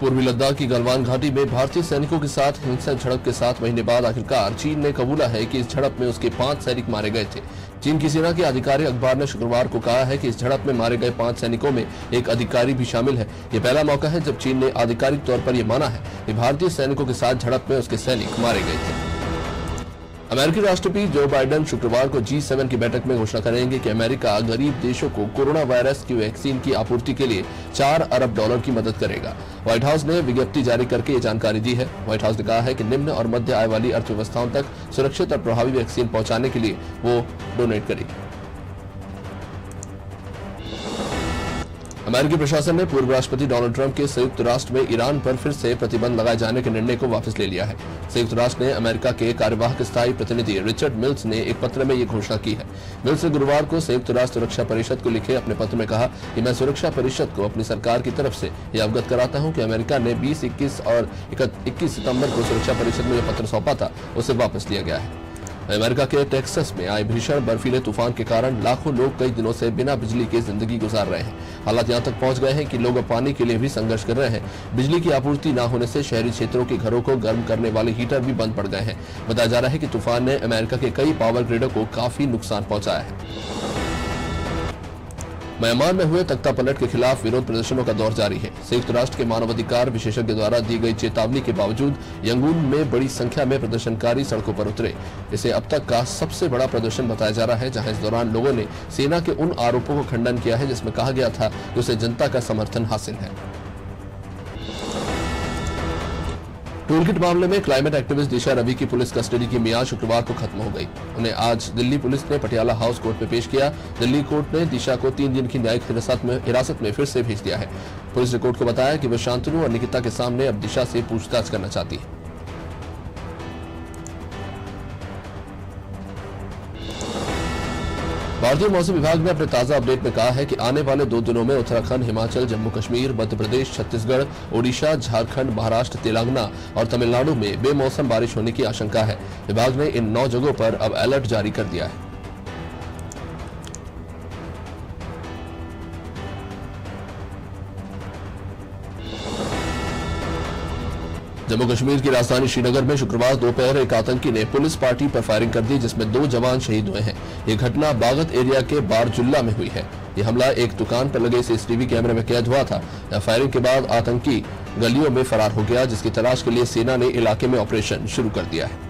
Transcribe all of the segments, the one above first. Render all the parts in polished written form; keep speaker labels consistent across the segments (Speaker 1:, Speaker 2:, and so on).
Speaker 1: पूर्वी लद्दाख की गलवान घाटी में भारतीय सैनिकों के साथ हिंसक झड़प के 7 महीने बाद आखिरकार चीन ने कबूला है कि इस झड़प में उसके 5 सैनिक मारे गए थे। चीन की सेना के आधिकारिक अखबार ने शुक्रवार को कहा है कि इस झड़प में मारे गए 5 सैनिकों में एक अधिकारी भी शामिल है। ये पहला मौका है जब चीन ने आधिकारिक तौर पर यह माना है कि भारतीय सैनिकों के साथ झड़प में उसके सैनिक मारे गए थे। अमेरिकी राष्ट्रपति जो बाइडेन शुक्रवार को G7 की बैठक में घोषणा करेंगे कि अमेरिका गरीब देशों को कोरोना वायरस की वैक्सीन की आपूर्ति के लिए $4 अरब की मदद करेगा। व्हाइट हाउस ने विज्ञप्ति जारी करके ये जानकारी दी है। व्हाइट हाउस ने कहा है कि निम्न और मध्य आय वाली अर्थव्यवस्थाओं तक सुरक्षित और प्रभावी वैक्सीन पहुंचाने के लिए वो डोनेट करेगी। अमेरिकी प्रशासन ने पूर्व राष्ट्रपति डोनाल्ड ट्रंप के संयुक्त राष्ट्र में ईरान पर फिर से प्रतिबंध लगाए जाने के निर्णय को वापस ले लिया है। संयुक्त राष्ट्र ने अमेरिका के कार्यवाहक स्थायी प्रतिनिधि रिचर्ड मिल्स ने एक पत्र में ये घोषणा की है। मिल्स ने गुरुवार को संयुक्त राष्ट्र सुरक्षा परिषद को लिखे अपने पत्र में कहा कि मैं सुरक्षा परिषद को अपनी सरकार की तरफ से यह अवगत कराता हूं कि अमेरिका ने 20, 21 और 21 सितंबर को सुरक्षा परिषद में जो पत्र सौंपा था उसे वापस लिया गया है। अमेरिका के टेक्सास में आए भीषण बर्फीले तूफान के कारण लाखों लोग कई दिनों से बिना बिजली के जिंदगी गुजार रहे हैं। हालात यहां तक पहुंच गए हैं कि लोग अब पानी के लिए भी संघर्ष कर रहे हैं। बिजली की आपूर्ति न होने से शहरी क्षेत्रों के घरों को गर्म करने वाले हीटर भी बंद पड़ गए हैं। बताया जा रहा है कि तूफान ने अमेरिका के कई पावर ग्रिडों को काफी नुकसान पहुंचाया है। म्यांमार में हुए तख्ता पलट के खिलाफ विरोध प्रदर्शनों का दौर जारी है। संयुक्त राष्ट्र के मानवाधिकार विशेषज्ञ द्वारा दी गई चेतावनी के बावजूद यंगून में बड़ी संख्या में प्रदर्शनकारी सड़कों पर उतरे। इसे अब तक का सबसे बड़ा प्रदर्शन बताया जा रहा है, जहां इस दौरान लोगों ने सेना के उन आरोपों को खंडन किया है जिसमें कहा गया था कि उसे जनता का समर्थन हासिल है। टूलकिट मामले में क्लाइमेट एक्टिविस्ट दिशा रवि की पुलिस कस्टडी की मियाद शुक्रवार को खत्म हो गई। उन्हें आज दिल्ली पुलिस ने पटियाला हाउस कोर्ट में पेश किया। दिल्ली कोर्ट ने दिशा को 3 दिन की न्यायिक हिरासत में फिर से भेज दिया है। पुलिस ने कोर्ट को बताया कि वह शांतनु और निकिता के सामने अब दिशा से पूछताछ करना चाहती है। भारतीय मौसम विभाग ने अपने ताजा अपडेट में कहा है कि आने वाले 2 दिनों में उत्तराखंड, हिमाचल, जम्मू कश्मीर, मध्य प्रदेश, छत्तीसगढ़, ओडिशा, झारखंड, महाराष्ट्र, तेलंगाना और तमिलनाडु में बेमौसम बारिश होने की आशंका है। विभाग ने इन 9 जगहों पर अब अलर्ट जारी कर दिया है। जम्मू कश्मीर की राजधानी श्रीनगर में शुक्रवार दोपहर एक आतंकी ने पुलिस पार्टी पर फायरिंग कर दी, जिसमें 2 जवान शहीद हुए हैं। ये घटना बागत एरिया के बारजुल्ला में हुई है। ये हमला एक दुकान पर लगे सीसीटीवी कैमरे में कैद हुआ था। फायरिंग के बाद आतंकी गलियों में फरार हो गया, जिसकी तलाश के लिए सेना ने इलाके में ऑपरेशन शुरू कर दिया है।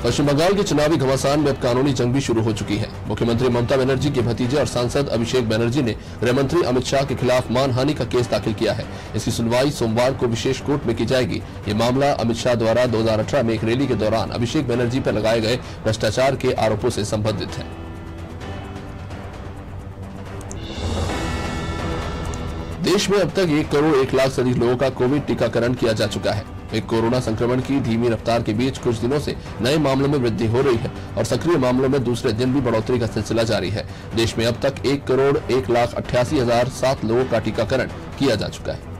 Speaker 1: पश्चिम बंगाल के चुनावी घमासान में अब कानूनी जंग भी शुरू हो चुकी है। मुख्यमंत्री ममता बनर्जी के भतीजे और सांसद अभिषेक बनर्जी ने गृहमंत्री अमित शाह के खिलाफ मानहानि का केस दाखिल किया है। इसकी सुनवाई सोमवार को विशेष कोर्ट में की जाएगी। ये मामला अमित शाह द्वारा 2018 में एक रैली के दौरान अभिषेक बनर्जी पर लगाए गए भ्रष्टाचार के आरोपों से संबंधित है। देश में अब तक 1 करोड़ 1 लाख से अधिक लोगों का कोविड टीकाकरण किया जा चुका है। कोरोना संक्रमण की धीमी रफ्तार के बीच कुछ दिनों से नए मामलों में वृद्धि हो रही है और सक्रिय मामलों में दूसरे दिन भी बढ़ोतरी का सिलसिला जारी है। देश में अब तक 1 करोड़ 1 लाख 88,007 लोगों का टीकाकरण किया जा चुका है।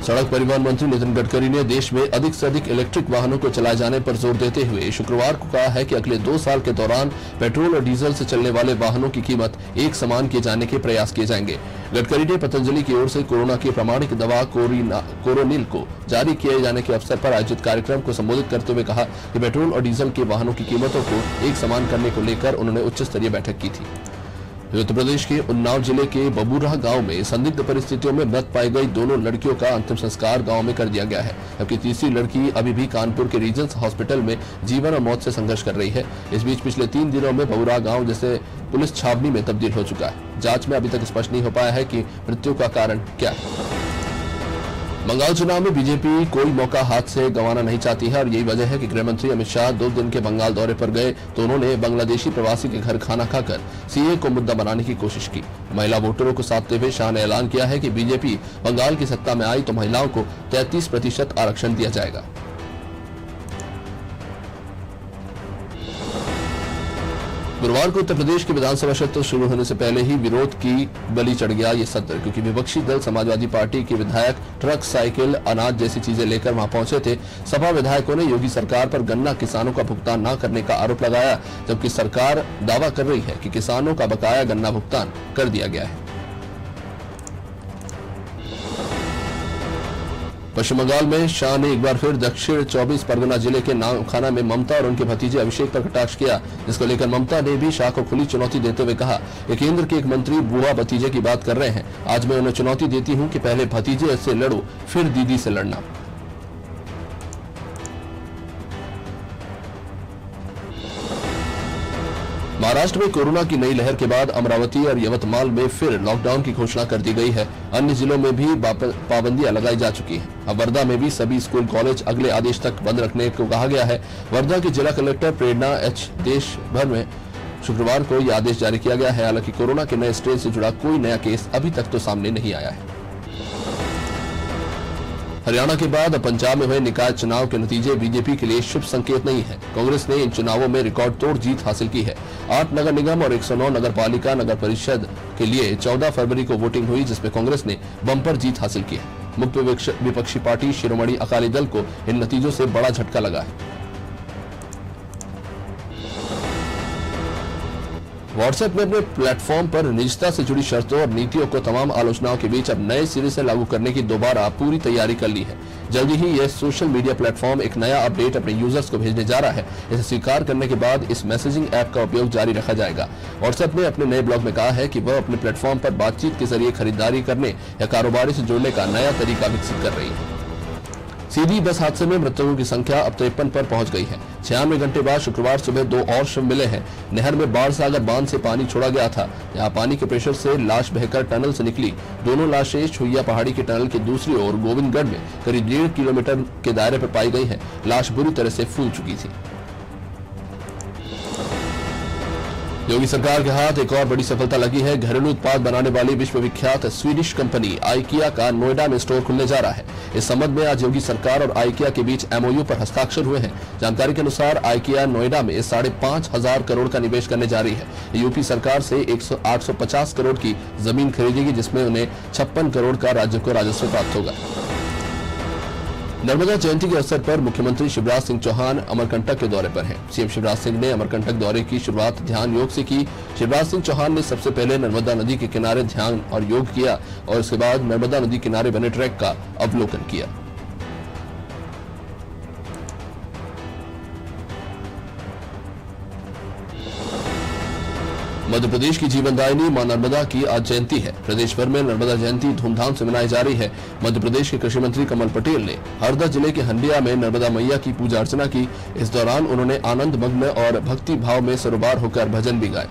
Speaker 1: सड़क परिवहन मंत्री नितिन गडकरी ने देश में अधिक से अधिक इलेक्ट्रिक वाहनों को चलाए जाने पर जोर देते हुए शुक्रवार को कहा है कि अगले 2 साल के दौरान पेट्रोल और डीजल से चलने वाले वाहनों की कीमत एक समान किए जाने के प्रयास किए जाएंगे। गडकरी ने पतंजलि की ओर से कोरोना की प्रमाणिक दवा कोरोनिल को जारी किए जाने के अवसर पर आयोजित कार्यक्रम को संबोधित करते हुए कहा कि पेट्रोल और डीजल के वाहनों की कीमतों को एक समान करने को लेकर उन्होंने उच्च स्तरीय बैठक की थी। उत्तर प्रदेश के उन्नाव जिले के बबूरा गांव में संदिग्ध परिस्थितियों में मृत पाई गई दोनों लड़कियों का अंतिम संस्कार गांव में कर दिया गया है, जबकि तीसरी लड़की अभी भी कानपुर के रीजन्स हॉस्पिटल में जीवन और मौत से संघर्ष कर रही है। इस बीच पिछले 3 दिनों में बबूरा गांव जैसे पुलिस छावनी में तब्दील हो चुका है। जांच में अभी तक स्पष्ट नहीं हो पाया है कि मृत्यु का कारण क्या है। बंगाल चुनाव में बीजेपी कोई मौका हाथ से गंवाना नहीं चाहती है और यही वजह है कि गृहमंत्री अमित शाह 2 दिन के बंगाल दौरे पर गए तो उन्होंने बांग्लादेशी प्रवासी के घर खाना खाकर सीए को मुद्दा बनाने की कोशिश की। महिला वोटरों को साधते हुए शाह ने ऐलान किया है कि बीजेपी बंगाल की सत्ता में आई तो महिलाओं को 33% आरक्षण दिया जाएगा। गुरुवार को उत्तर प्रदेश के विधानसभा सत्र शुरू होने से पहले ही विरोध की बलि चढ़ गया ये सत्र, क्योंकि विपक्षी दल समाजवादी पार्टी के विधायक ट्रक, साइकिल, अनाज जैसी चीजें लेकर वहां पहुंचे थे। सपा विधायकों ने योगी सरकार पर गन्ना किसानों का भुगतान न करने का आरोप लगाया, जबकि सरकार दावा कर रही है कि किसानों का बकाया गन्ना भुगतान कर दिया गया है। पश्चिम बंगाल में शाह ने एक बार फिर दक्षिण 24 परगना जिले के नामखाना में ममता और उनके भतीजे अभिषेक पर कटाक्ष किया, जिसको लेकर ममता ने भी शाह को खुली चुनौती देते हुए कहा कि केंद्र के एक मंत्री बुआ भतीजे की बात कर रहे हैं। आज मैं उन्हें चुनौती देती हूं कि पहले भतीजे से लड़ो, फिर दीदी से लड़ना। महाराष्ट्र में कोरोना की नई लहर के बाद अमरावती और यवतमाल में फिर लॉकडाउन की घोषणा कर दी गई है। अन्य जिलों में भी पाबंदियां लगाई जा चुकी हैं। अब वर्धा में भी सभी स्कूल कॉलेज अगले आदेश तक बंद रखने को कहा गया है। वर्धा की जिला कलेक्टर प्रेरणा एच देश भर में शुक्रवार को यह आदेश जारी किया गया है। हालांकि कोरोना के नए स्ट्रेन से जुड़ा कोई नया केस अभी तक तो सामने नहीं आया है। हरियाणा के बाद पंजाब में हुए निकाय चुनाव के नतीजे बीजेपी के लिए शुभ संकेत नहीं है। कांग्रेस ने इन चुनावों में रिकॉर्ड तोड़ जीत हासिल की है। 8 नगर निगम और 109 नगर पालिका नगर परिषद के लिए 14 फरवरी को वोटिंग हुई, जिसमें कांग्रेस ने बम्पर जीत हासिल की है। मुख्य विपक्षी पार्टी शिरोमणि अकाली दल को इन नतीजों से बड़ा झटका लगा है। व्हाट्सएप ने अपने प्लेटफॉर्म पर निजता से जुड़ी शर्तों और नीतियों को तमाम आलोचनाओं के बीच अब नए सिरे से लागू करने की दोबारा पूरी तैयारी कर ली है। जल्दी ही यह सोशल मीडिया प्लेटफॉर्म एक नया अपडेट अपने यूजर्स को भेजने जा रहा है। इसे स्वीकार करने के बाद इस मैसेजिंग ऐप का उपयोग जारी रखा जाएगा। व्हाट्सएप ने अपने नए ब्लॉग में कहा है कि वह अपने प्लेटफॉर्म पर बातचीत के जरिए खरीदारी करने या कारोबारी से जुड़ने का नया तरीका विकसित कर रही है। सीधी बस हादसे में मृतकों की संख्या अब 53 पर पहुंच गई है। 96 घंटे बाद शुक्रवार सुबह 2 और शव मिले हैं। नहर में बाढ़ सागर बांध से पानी छोड़ा गया था। यहां पानी के प्रेशर से लाश बहकर टनल से निकली। दोनों लाशें छुइया पहाड़ी के टनल की दूसरी ओर गोविंदगढ़ में करीब 1.5 किलोमीटर के दायरे पर पाई गई है। लाश बुरी तरह से फूल चुकी थी। योगी सरकार के हाथ एक और बड़ी सफलता लगी है। घरेलू उत्पाद बनाने वाली विश्व विख्यात स्वीडिश कंपनी आइकिया का नोएडा में स्टोर खुलने जा रहा है। इस संबंध में आज योगी सरकार और आइकिया के बीच MOU पर हस्ताक्षर हुए हैं। जानकारी के अनुसार आइकिया नोएडा में 5,500 करोड़ का निवेश करने जा रही है। यूपी सरकार से 850 करोड़ की जमीन खरीदेगी, जिसमें उन्हें 56 करोड़ का राज्य को राजस्व प्राप्त होगा। नर्मदा जयंती के अवसर पर मुख्यमंत्री शिवराज सिंह चौहान अमरकंटक के दौरे पर हैं। सीएम शिवराज सिंह ने अमरकंटक दौरे की शुरुआत ध्यान योग से की। शिवराज सिंह चौहान ने सबसे पहले नर्मदा नदी के किनारे ध्यान और योग किया और उसके बाद नर्मदा नदी किनारे बने ट्रैक का अवलोकन किया। मध्य प्रदेश की जीवनदायिनी मां नर्मदा की आज जयंती है। प्रदेश भर में नर्मदा जयंती धूमधाम से मनाई जा रही है। मध्य प्रदेश के कृषि मंत्री कमल पटेल ने हरदा जिले के हंडिया में नर्मदा मैया की पूजा अर्चना की। इस दौरान उन्होंने आनंद मग्न और भक्ति भाव में सरोबार होकर भजन भी गाए।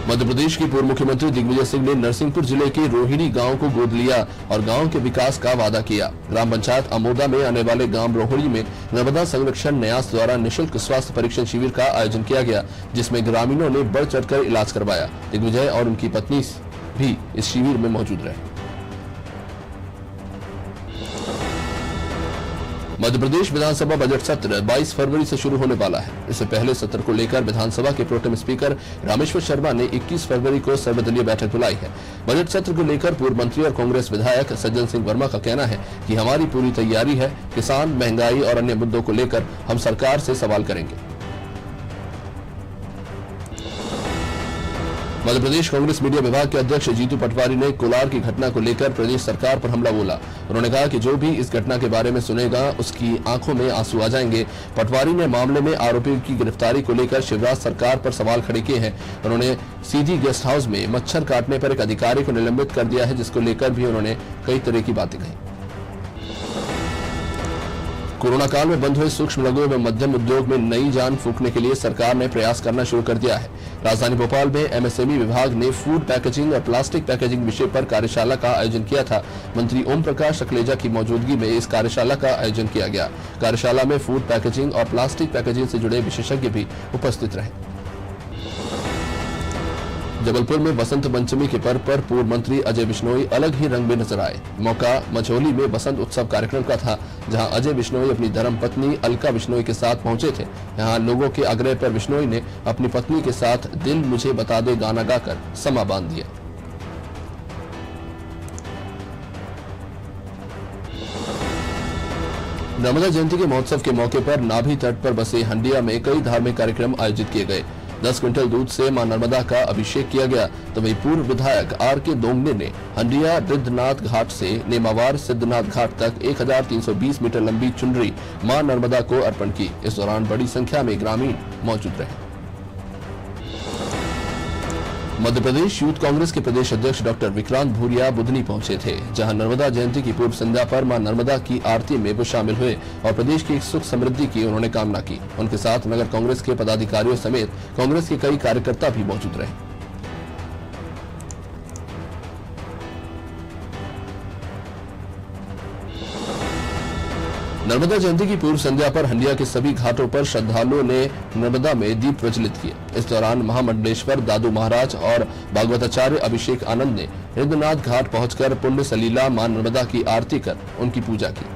Speaker 1: मध्य प्रदेश की पूर्व मुख्यमंत्री दिग्विजय सिंह ने नरसिंहपुर जिले के रोहिणी गांव को गोद लिया और गांव के विकास का वादा किया। ग्राम पंचायत अमोदा में आने वाले गांव रोहिणी में नर्मदा संरक्षण न्यास द्वारा निःशुल्क स्वास्थ्य परीक्षण शिविर का आयोजन किया गया, जिसमें ग्रामीणों ने बढ़ चढ़कर इलाज करवाया। दिग्विजय और उनकी पत्नी भी इस शिविर में मौजूद रहे। मध्य प्रदेश विधानसभा बजट सत्र 22 फरवरी से शुरू होने वाला है। इससे पहले सत्र को लेकर विधानसभा के प्रोटेम स्पीकर रामेश्वर शर्मा ने 21 फरवरी को सर्वदलीय बैठक बुलाई है। बजट सत्र को लेकर पूर्व मंत्री और कांग्रेस विधायक सज्जन सिंह वर्मा का कहना है कि हमारी पूरी तैयारी है। किसान, महंगाई और अन्य मुद्दों को लेकर हम सरकार से सवाल करेंगे। मध्य प्रदेश कांग्रेस मीडिया विभाग के अध्यक्ष जीतू पटवारी ने कोलार की घटना को लेकर प्रदेश सरकार पर हमला बोला। उन्होंने कहा कि जो भी इस घटना के बारे में सुनेगा उसकी आंखों में आंसू आ जाएंगे। पटवारी ने मामले में आरोपी की गिरफ्तारी को लेकर शिवराज सरकार पर सवाल खड़े किए हैं। उन्होंने सीधी गेस्ट हाउस में मच्छर काटने पर एक अधिकारी को निलंबित कर दिया है, जिसको लेकर भी उन्होंने कई तरह की बातें कही। कोरोना काल में बंद हुए सूक्ष्म, लघु एवं मध्यम उद्योग में नई जान फूंकने के लिए सरकार ने प्रयास करना शुरू कर दिया है। राजधानी भोपाल में MSME विभाग ने फूड पैकेजिंग और प्लास्टिक पैकेजिंग विषय पर कार्यशाला का आयोजन किया था। मंत्री ओम प्रकाश अखलेजा की मौजूदगी में इस कार्यशाला का आयोजन किया गया। कार्यशाला में फूड पैकेजिंग और प्लास्टिक पैकेजिंग से जुड़े विशेषज्ञ भी उपस्थित रहे। जबलपुर में बसंत पंचमी के पर्व पर पूर्व मंत्री अजय बिश्नोई अलग ही रंग में नजर आए। मौका मझौली में बसंत उत्सव कार्यक्रम का था, जहां अजय बिश्नोई अपनी धर्मपत्नी अलका बिश्नोई के साथ पहुंचे थे। यहां लोगों के आग्रह पर बिश्नोई ने अपनी पत्नी के साथ दिल मुझे बता दे गाना गाकर समा बांध दिया। नर्मदा जयंती के महोत्सव के मौके पर नाभी तट पर बसे हंडिया में कई धार्मिक कार्यक्रम आयोजित किए गए। 10 क्विंटल दूध से मां नर्मदा का अभिषेक किया गया, तो वही पूर्व विधायक आर.के. दोंगने ने हंडिया रिद्धनाथ घाट से नेमावार सिद्धनाथ घाट तक 1320 मीटर लंबी चुनरी मां नर्मदा को अर्पण की। इस दौरान बड़ी संख्या में ग्रामीण मौजूद रहे। मध्य प्रदेश यूथ कांग्रेस के प्रदेश अध्यक्ष डॉक्टर विक्रांत भूरिया बुधनी पहुंचे थे, जहां नर्मदा जयंती की पूर्व संध्या पर मां नर्मदा की आरती में वो शामिल हुए और प्रदेश की सुख समृद्धि की उन्होंने कामना की। उनके साथ नगर कांग्रेस के पदाधिकारियों समेत कांग्रेस के कई कार्यकर्ता भी मौजूद रहे। नर्मदा जयंती की पूर्व संध्या पर हंडिया के सभी घाटों पर श्रद्धालुओं ने नर्मदा में दीप प्रज्वलित किए। इस दौरान महामंडलेश्वर दादू महाराज और भागवताचार्य अभिषेक आनंद ने रिद्धनाथ घाट पहुंचकर पुण्य सलीला मां नर्मदा की आरती कर उनकी पूजा की।